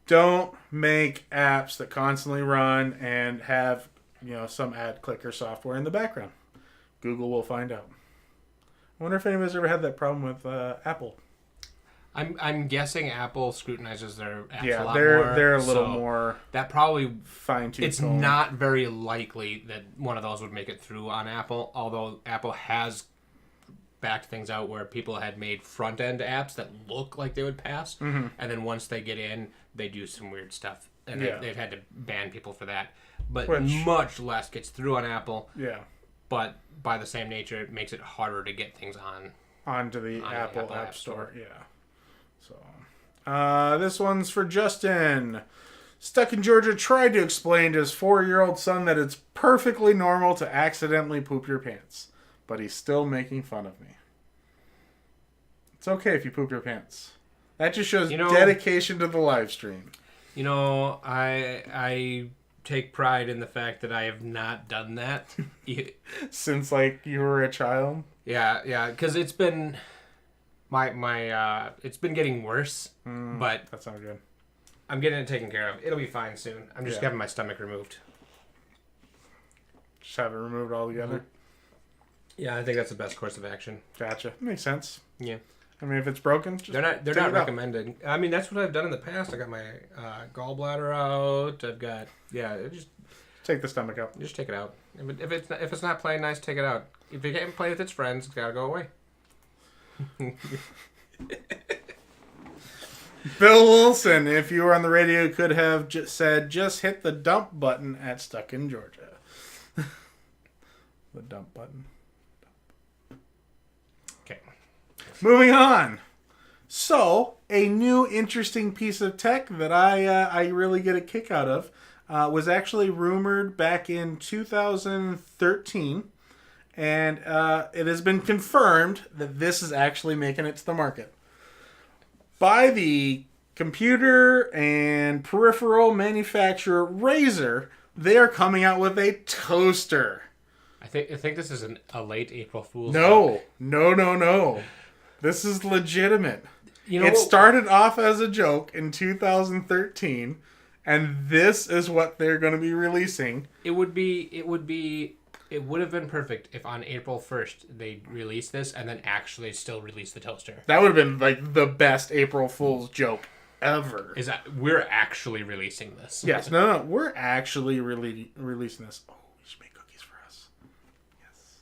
don't make apps that constantly run and have, some ad clicker software in the background. Google will find out. I wonder if anybody's ever had that problem with Apple. I'm guessing Apple scrutinizes their apps a lot more. They're a little more that probably fine-tuned. It's not very likely that one of those would make it through on Apple, although Apple has backed things out where people had made front-end apps that look like they would pass, and then once they get in, they do some weird stuff, and they've had to ban people for that. But much less gets through on Apple. Yeah. But by the same nature, it makes it harder to get things onto the Apple App Store. Yeah. So, This one's for Justin. Stuck in Georgia tried to explain to his 4-year-old son that it's perfectly normal to accidentally poop your pants, but he's still making fun of me. It's okay if you poop your pants. That just shows dedication to the live stream. You know, I take pride in the fact that I have not done that since like you were a child. Yeah, because it's been it's been getting worse, but that's not good. I'm getting it taken care of. It'll be fine soon. I'm just having my stomach removed. Just have it removed altogether? Mm-hmm. Yeah, I think that's the best course of action. Gotcha. Makes sense. Yeah. I mean, if it's broken, just they're not recommending. I mean, that's what I've done in the past. I got my gallbladder out. I've got just take the stomach out. Just take it out. If it's not playing nice, take it out. If you can't play with its friends, it's gotta go away. Bill Wilson, if you were on the radio, could have said, just hit the dump button at Stuck in Georgia. The dump button. Okay. Moving on. So, a new interesting piece of tech that I really get a kick out of was actually rumored back in 2013. And it has been confirmed that this is actually making it to the market. By the computer and peripheral manufacturer Razer, they are coming out with a toaster. I think this is a late April Fool's joke. No. This is legitimate. It started off as a joke in 2013, and this is what they're going to be releasing. It would have been perfect if on April 1st they released this and then actually still release the toaster. That would have been like the best April Fool's joke ever. Is that we're actually releasing this? Yes, no, we're actually releasing this. Oh, you should make cookies for us. Yes.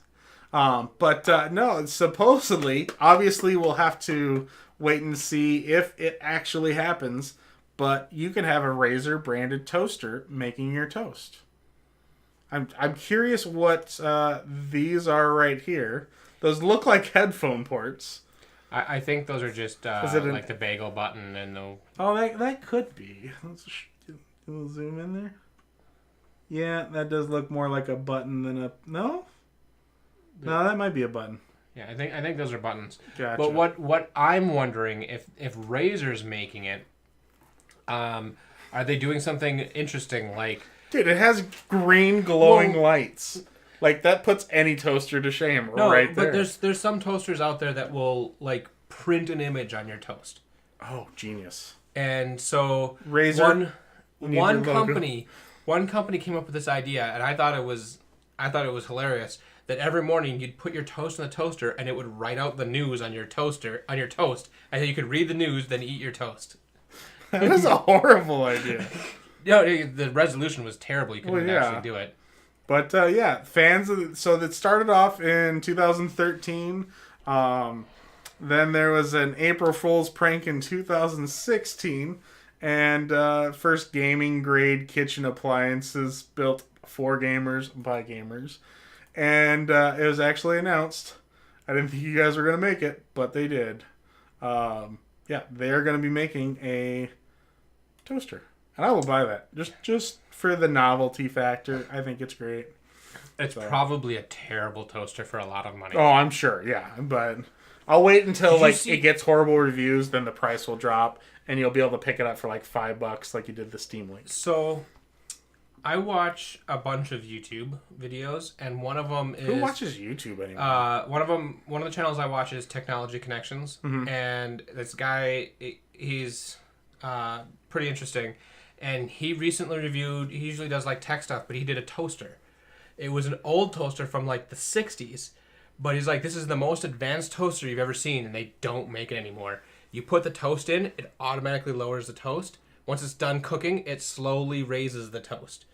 But no, supposedly, obviously, we'll have to wait and see if it actually happens. But you can have a Razer branded toaster making your toast. I'm curious what these are right here. Those look like headphone ports. I think those are just like the bagel button and the... Oh, that could be. Let's zoom in there. Yeah, that does look more like a button than a... No? No, that might be a button. Yeah, I think those are buttons. Gotcha. But what I'm wondering, if Razer's making it, are they doing something interesting like... Dude, it has green glowing lights. Like, that puts any toaster to shame right there. But there's some toasters out there that will, like, print an image on your toast. Oh, genius. And so... Razer, one company came up with this idea, and I thought it was hilarious, that every morning you'd put your toast in the toaster, and it would write out the news on your toast, and then you could read the news, then eat your toast. That is a horrible idea. The resolution was terrible. You couldn't actually do it. But, fans of... So that started off in 2013. Then there was an April Fool's prank in 2016. And first gaming-grade kitchen appliances built for gamers by gamers. And it was actually announced. I didn't think you guys were going to make it, but they did. They're going to be making a toaster. And I will buy that. Just for the novelty factor. I think it's great. It's probably a terrible toaster for a lot of money. Oh, I'm sure, yeah. But I'll wait until it gets horrible reviews, then the price will drop, and you'll be able to pick it up for like $5 like you did the Steam Link. So, I watch a bunch of YouTube videos, and one of them is... Who watches YouTube anymore? One of the channels I watch is Technology Connections, and this guy, he's pretty interesting. And he recently reviewed, he usually does like tech stuff, but he did a toaster. It was an old toaster from like the 60s, but he's like, this is the most advanced toaster you've ever seen, and they don't make it anymore. You put the toast in, it automatically lowers the toast. Once it's done cooking, it slowly raises the toast.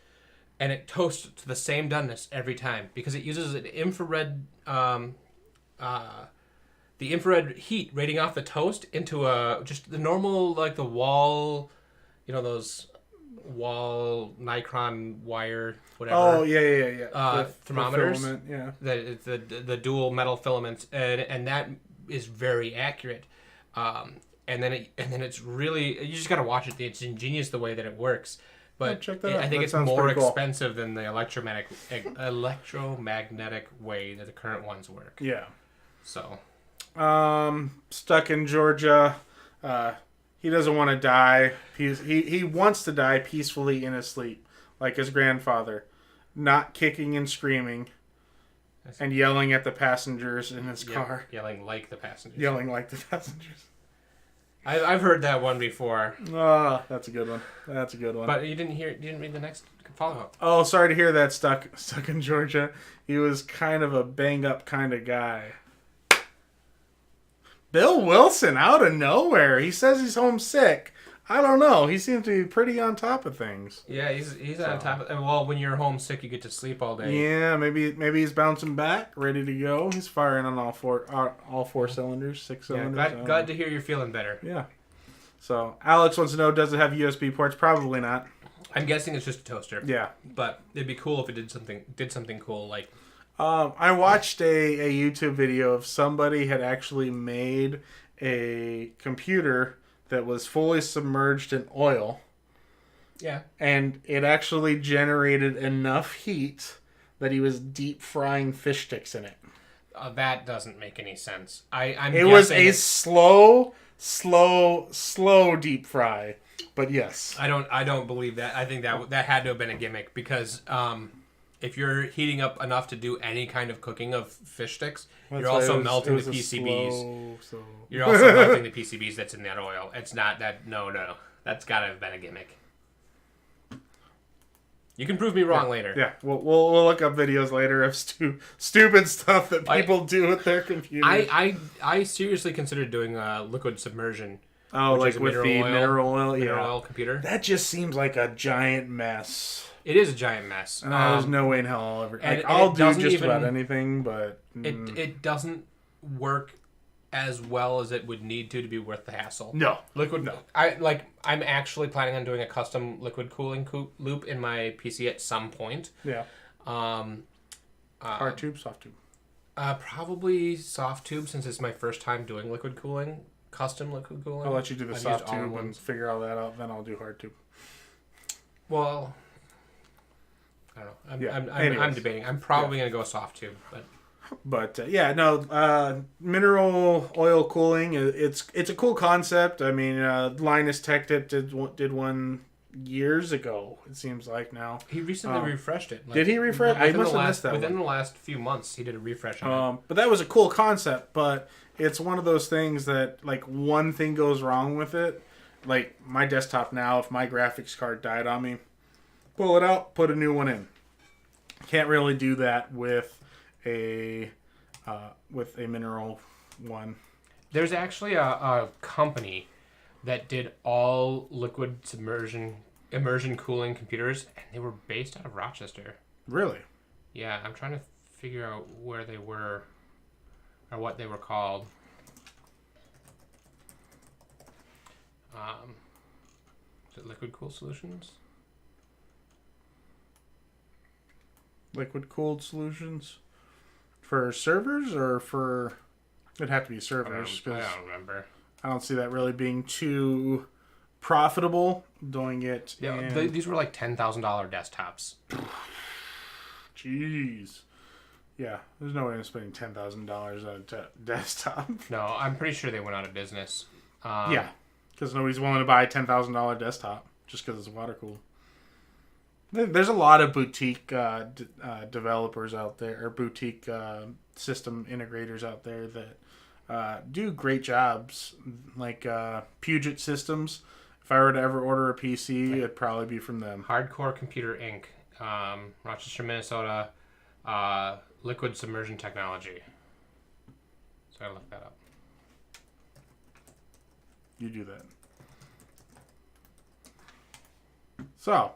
And it toasts to the same doneness every time, because it uses an infrared, the infrared heat radiating off the toast into just the normal, like the wall, those... wall Nikon wire whatever. Oh yeah. Thermometers. The filament, the dual metal filaments, and that is very accurate. and then it's really, you just gotta watch it. It's ingenious the way that it works. But check that out. I think That it's sounds more pretty cool. expensive than the electromagnetic way that the current ones work. Yeah. So, Stuck in Georgia. He doesn't want to die. He wants to die peacefully in his sleep, like his grandfather, not kicking and screaming, and yelling at the passengers in his car. Yelling like the passengers. Yelling like the passengers. I've heard that one before. Oh, that's a good one. That's a good one. But you didn't read the next follow up. Oh, sorry to hear that. Stuck in Georgia. He was kind of a bang up kind of guy. Bill Wilson out of nowhere. He says he's homesick. I don't know. He seems to be pretty on top of things. Yeah, he's on top of. Well, when you're homesick, you get to sleep all day. Yeah, maybe he's bouncing back, ready to go. He's firing on all four cylinders, 6 cylinders. Glad to hear you're feeling better. Yeah. So Alex wants to know, does it have USB ports? Probably not. I'm guessing it's just a toaster. Yeah. But it'd be cool if it did something cool like. I watched a YouTube video of somebody had actually made a computer that was fully submerged in oil. Yeah. And it actually generated enough heat that he was deep frying fish sticks in it. That doesn't make any sense. It was a slow deep fry. But yes. I don't believe that. I think that had to have been a gimmick because if you're heating up enough to do any kind of cooking of fish sticks, you're also melting the PCBs. You're also melting the PCBs that's in that oil. It's not that. No. That's got to have been a gimmick. You can prove me wrong later. Yeah, we'll look up videos later of stupid stuff that people do with their computers. I seriously considered doing liquid submersion. Oh, like with the mineral oil? Mineral oil computer. That just seems like a giant mess. It is a giant mess. And there's no way in hell I'll ever... I'll do just about anything, but... It doesn't work as well as it would need to be worth the hassle. No. Liquid... No. I'm actually planning on doing a custom liquid cooling loop in my PC at some point. Yeah. Hard tube, soft tube? Probably soft tube, since it's my first time doing liquid cooling. Custom liquid cooling. I'll let you do the soft tube and figure all that out, then I'll do hard tube. Well... I don't know. I'm debating. I'm probably going to go soft tube, but mineral oil cooling. It's a cool concept. I mean, Linus Tech Tip did one years ago. It seems like now he recently refreshed it. Did he refresh? I must have missed that. Within the last few months, he did a refresh on it. But that was a cool concept. But it's one of those things that like one thing goes wrong with it. Like my desktop now, if my graphics card died on me. Pull it out, put a new one in. Can't really do that with a mineral one. There's actually a company that did all liquid immersion cooling computers, and they were based out of Rochester. Really? Yeah, I'm trying to figure out where they were or what they were called. Is it Liquid Cool Solutions? Liquid cooled solutions for servers or for it'd have to be servers. I don't remember. I don't see that really being too profitable doing it. Yeah, these were like $10,000 desktops. Jeez. Yeah, there's no way I'm spending $10,000 on a desktop. No, I'm pretty sure they went out of business. Yeah, because nobody's willing to buy a $10,000 desktop just because it's water cooled. There's a lot of boutique developers out there, or boutique system integrators out there that do great jobs, like Puget Systems. If I were to ever order a PC, it'd probably be from them. Hardcore Computer Inc., Rochester, Minnesota, Liquid Submersion Technology. So I looked that up. You do that. So...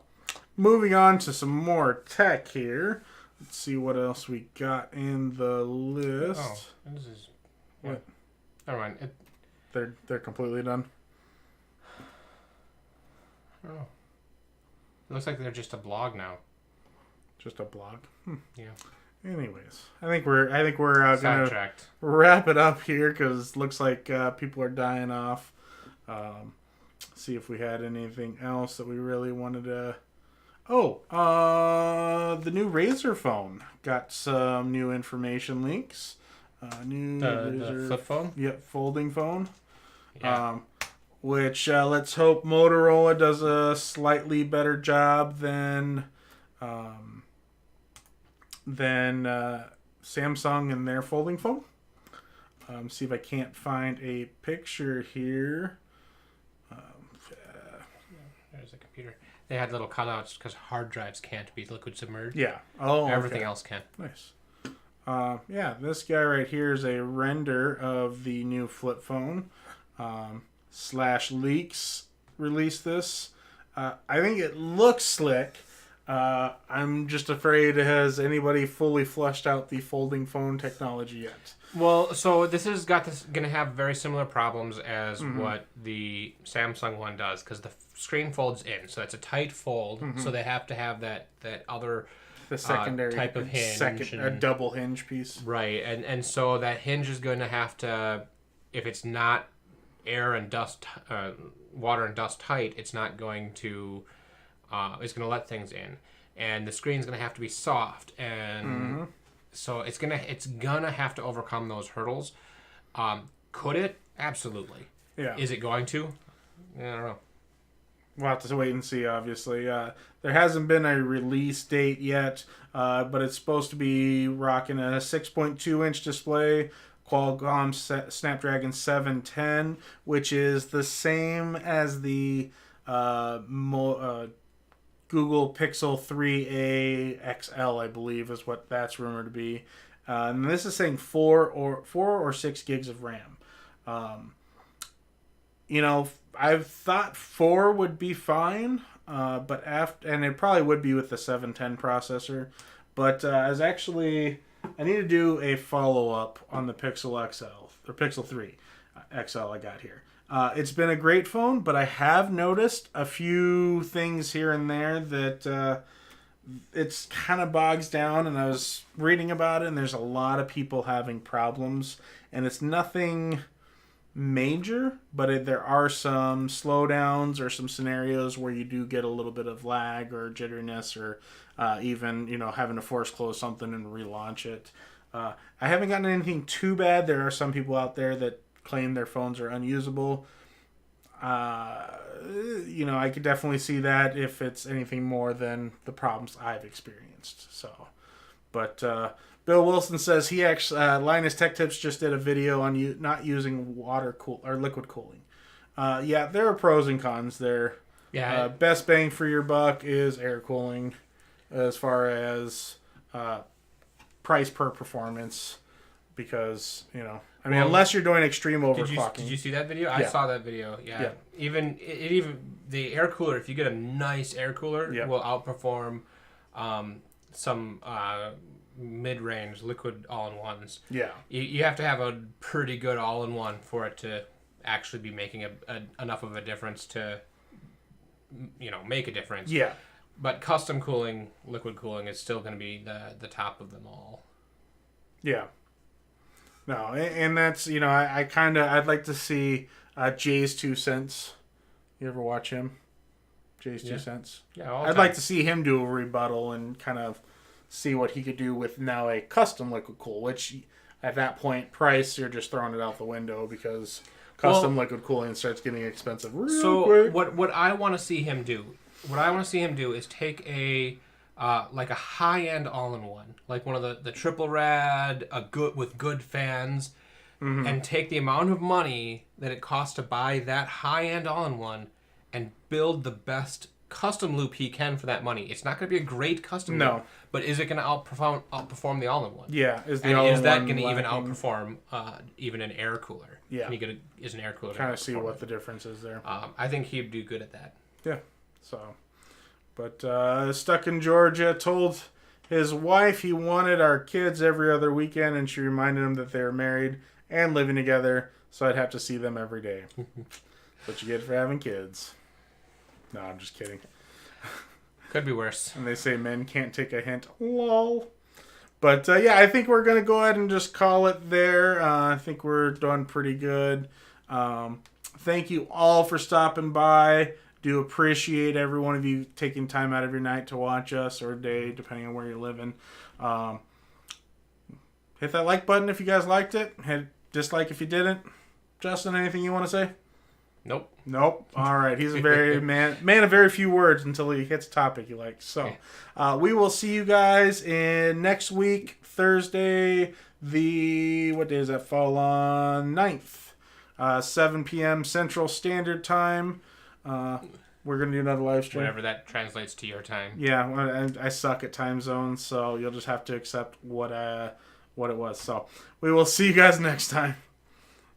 moving on to some more tech here. Let's see what else we got in the list. Oh, this is... What? Never mind. They're completely done? I don't know. It looks like they're just a blog now. Just a blog? Yeah. Anyways, I think we're gonna Sidetracked. wrap it up here because it looks like people are dying off. See if we had anything else that we really wanted to. The new Razer phone got some new information leaks. New The Razer flip phone? Yep, folding phone. Yeah. Which let's hope Motorola does a slightly better job than Samsung and their folding phone. See if I can't find a picture here. There's a computer. They had little cutouts because hard drives can't be liquid submerged. Yeah. Oh, Everything okay. else can. Nice. This guy right here is a render of the new flip phone. Slash Leaks released this. I think it looks slick. I'm just afraid has anybody fully fleshed out the folding phone technology yet. Well, so this is going to have very similar problems as what the Samsung one does because the screen folds in, so it's a tight fold. So they have to have that other The secondary type of hinge, a double hinge piece. right? And so that hinge is going to have to, if it's not air and dust, water and dust tight, it's not going to. It's going to let things in, and the screen's going to have to be soft and. So it's gonna have to overcome those hurdles. Could it? Absolutely. Yeah. Is it going to? I don't know. We'll have to wait and see, obviously. There hasn't been a release date yet, but it's supposed to be rocking a 6.2-inch display, Qualcomm Snapdragon 710, which is the same as the Google Pixel 3a XL, I believe, is what that's rumored to be. And this is saying 4 or 6 gigs of RAM. I thought 4 would be fine, but and it probably would be with the 710 processor. But I need to do a follow up on the Pixel XL or Pixel 3 XL I got here. It's been a great phone, but I have noticed a few things here and there that it's kind of bogs down, and I was reading about it, and there's a lot of people having problems, and it's nothing major, but there are some slowdowns or some scenarios where you do get a little bit of lag or jitteriness or even, having to force close something and relaunch it. I haven't gotten anything too bad. There are some people out there that claim their phones are unusable. I could definitely see that if it's anything more than the problems I've experienced. So, but Bill Wilson says he actually Linus Tech Tips just did a video on not using liquid cooling. There are pros and cons there. Yeah. Best bang for your buck is air cooling, as far as price per performance, because unless you're doing extreme overclocking. Did you see that video? I saw that video. Yeah. Even the air cooler, if you get a nice air cooler, will outperform some mid-range liquid all-in-ones. Yeah. You have to have a pretty good all-in-one for it to actually be making enough of a difference to make a difference. Yeah. But custom cooling, liquid cooling is still going to be the top of them all. Yeah. No, and that's, I'd like to see Jay's 2 Cents. You ever watch him? Jay's 2 Cents? Yeah, I'd like to see him do a rebuttal and kind of see what he could do with now a custom liquid cool, which at that point, price, you're just throwing it out the window because custom liquid cooling starts getting expensive real quick. What I want to see him do is take a high-end all-in-one, like one of the triple rad, with good fans, and take the amount of money that it costs to buy that high-end all-in-one and build the best custom loop he can for that money. It's not going to be a great custom loop, but is it going to outperform the all-in-one? Yeah. Is that going to even outperform even an air cooler? Yeah. Is an air cooler kind of see what the difference is there. I think he'd do good at that. Yeah. So... But Stuck in Georgia told his wife he wanted our kids every other weekend, and she reminded him that they were married and living together, so I'd have to see them every day. What you get for having kids. No, I'm just kidding. Could be worse. And they say men can't take a hint. Lol. But, I think we're going to go ahead and just call it there. I think we're done pretty good. Thank you all for stopping by. Do appreciate every one of you taking time out of your night to watch us, or day, depending on where you're living. Hit that like button if you guys liked it. Hit dislike if you didn't. Justin, anything you want to say? Nope. Nope. All right. He's a very man of very few words until he hits a topic he likes. So, we will see you guys in next week, Thursday. What day does that fall on? 9th, 7 p.m. Central Standard Time. We're gonna do another live stream. Whatever that translates to your time. Yeah, I suck at time zones, so you'll just have to accept what it was. So we will see you guys next time.